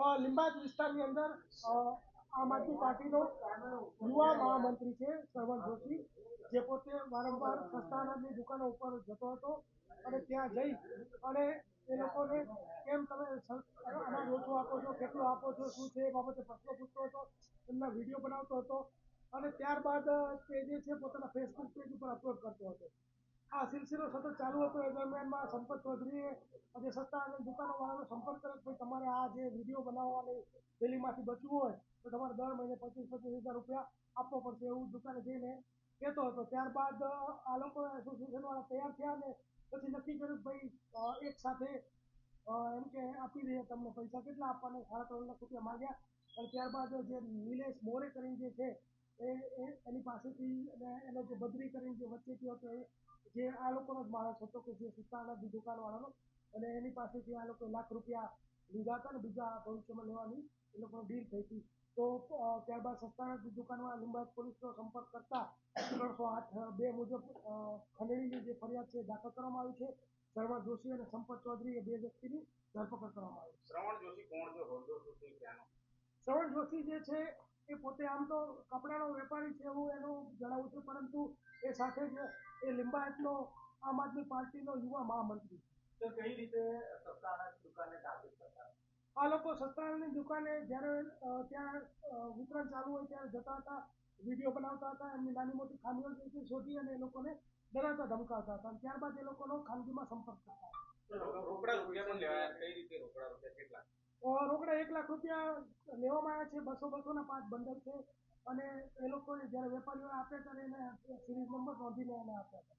લીંબાયત વિસ્તારની અંદર આમ આદમી પાર્ટીનો યુવા મહામંત્રી છે શ્રવણ જોશી, જે પોતે વારંવાર સસ્તા અનાજની દુકાનો ઉપર જતો હતો અને ત્યાં જઈ અને એ લોકોને કેમ તમે અનાજ ઓછું આપો છો, કેટલું આપો છો, શું છે એ બાબતે પ્રશ્નો પૂછતો હતો, એમના વિડીયો બનાવતો હતો અને ત્યારબાદ તે જે છે પોતાના ફેસબુક પેજ ઉપર અપલોડ કરતો હતો. આ સિલસિલો સતત ચાલુ હતો. એ દરમિયાનમાં સંપત ચૌધરીએ જે સસ્તા અને દુકાનોવાળાનો સંપર્ક કર્યો કે તમારે આ જે વિડીયો બનાવવાની પેલીમાંથી બચવું હોય તો તમારે દર મહિને 25,000 રૂપિયા આપવો પડશે એવું દુકાને જઈને કહેતો હતો. ત્યારબાદ આ લોકો એસોસિએશન વાળા તૈયાર થયા અને પછી નક્કી કર્યું ભાઈ એક સાથે એમ કે આપી દઈએ તમને પૈસા. કેટલા આપવાના? 3.5 લાખ રૂપિયા માંગ્યા. અને ત્યારબાદ જે નિલેશ મોરે કરીને જે છે એની પાસેથી એનો જે બદરી કરીને જે વચ્ચેથી હતો જે આ લોકોનો જ માણસ હતો કે જે સસ્તાનાની દુકાન વાળાનો, અને એની પાસેથી આ લોકો લાખ રૂપિયા લીધા હતા અને બીજા ભવિષ્યમાં લેવાની એ લોકોની ડીલ થઈ હતી. તો ત્યારબાદ સસ્તાનાની દુકાનમાં લીંબાયત પોલીસનો સંપર્ક કરતા 308(2) મુજબ ખંડણીની જે ફરિયાદ છે દાખલ કરવામાં આવી છે. શ્રવણ જોશી અને સંપત ચૌધરી એ બે વ્યક્તિની ધરપકડ કરવામાં આવી. શ્રવણ જોશી કોણ છે? હોદ્દો શું છે ત્યાંનો? શ્રવણ જોશી જે છે એ પોતે આમ તો કપડાનો વેપારી છે એવું એનું જણાવું છે, પરંતુ એ સાથે જ એ લીંબાયતનો આમ આદમી પાર્ટીનો યુવા મહામંત્રી. તો કઈ રીતે સસ્તા અનાજની દુકાને ટાર્ગેટ કરતા? આ લોકો સસ્તા અનાજની દુકાને જ્યારે ત્યાં વિતરણ ચાલુ હોય ત્યારે જતા હતા, વિડીયો બનાવતા હતા, એમની નાની મોટી ખામીઓ જે શોધી અને એ લોકોને ડરાવતા ધમકાવતા હતા. ત્યારબાદ એ લોકોનો ખાનગીમાં સંપર્ક કરતા હતા. રોકડા રૂપિયા પણ લેવાયા? કઈ રીતે રોકડા રૂપિયા કેટલા? રોકડા 1 લાખ રૂપિયા લેવામાં આવ્યા છે. 200 ના 5 બંડલ છે અને એ લોકો જયારે વેપારીઓ આપ્યા ત્યારે એને સિરીઝ નંબર નોંધીને એને આપ્યા હતા.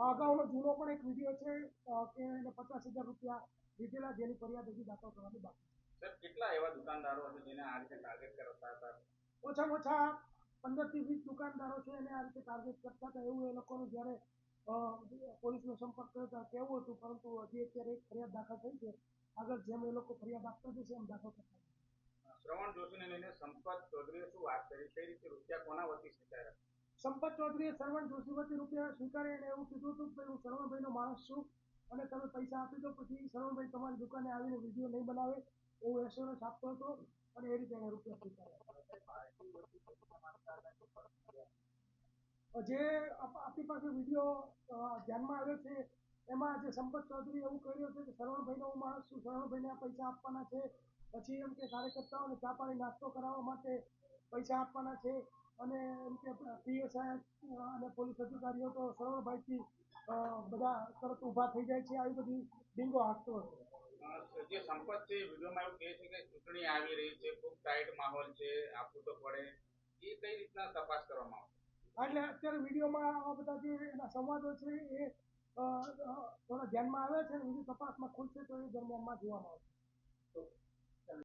અગાઉનો જૂનો પણ એક વિડીયો છે કે એને 50,000 રૂપિયા લીધેલા, જેની ફરિયાદ હજી દાખલ કરવાની બાકી છે. સર, કેટલા એવા દુકાનદારો છે જેને આ રીતે ટાર્ગેટ કરતા હતા? ઓછામાં ઓછા 15 થી 20 દુકાનદારો છે એને આ રીતે ટાર્ગેટ કરતા હતા એવું એ લોકોનું જયારે પોલીસનો સંપર્ક કર્યો ત્યારે કેવું હતું, પરંતુ હજી અત્યારે એક ફરિયાદ દાખલ થઈ છે. આગળ જેમ એ લોકો ફરિયાદ આપતા જશે એમ દાખલ કરતા. શ્રવણ જોશીને લઈને સંપત ચૌધરીએ શું વાત કરી? કઈ રીતે રૂપિયા કોના વતી સ્વીકાર્યા? સંપત ચૌધરીએ શ્રવણ જોશી વતી રૂપિયા સ્વીકારી અને એવું કીધું હતું કે હું શ્રવણભાઈનો માણસ છું અને તમે પૈસા આપી દો, પછી શ્રવણભાઈ તમારી દુકાને આવીને વિડીયો નહીં બનાવે એવું એશ્યોરન્સ આપતો હતો અને એ રીતે એને રૂપિયા સ્વીકાર્યા. જે આપણી પાસે વિડીયો ધ્યાનમાં આવ્યો છે એમાં જે સંપત ચૌધરી એવું કહ્યું છે કે શ્રવણભાઈનો હું માણસ છું, શ્રવણભાઈને આ પૈસા આપવાના છે, પછી એમ કે કાર્યકર્તાઓને ચા પાણી નાસ્તો કરાવવા માટે પૈસા આપવાના છે અને એમ કે પીએસઆઈ અને પોલીસ અધિકારીઓ તો શ્રવણભાઈથી બધા તરત ઊભા થઈ જાય છે, આવી બધી ડીંગો હાંકતો હતો. જે સંપત છે વિડીયોમાં એવું કહે છે કે ચૂંટણી આવી રહી છે, ખૂબ ટાઈટ માહોલ છે, આપવું તો પડે, એ કઈ રીતના તપાસ કરવામાં આવશે? એટલે અત્યારે વિડીયોમાં આવા બધા જે એના સંવાદો છે એ થોડા ધ્યાનમાં આવે છે અને બીજી તપાસમાં ખુલશે તો એ દરમિયાનમાં જોવામાં આવશે.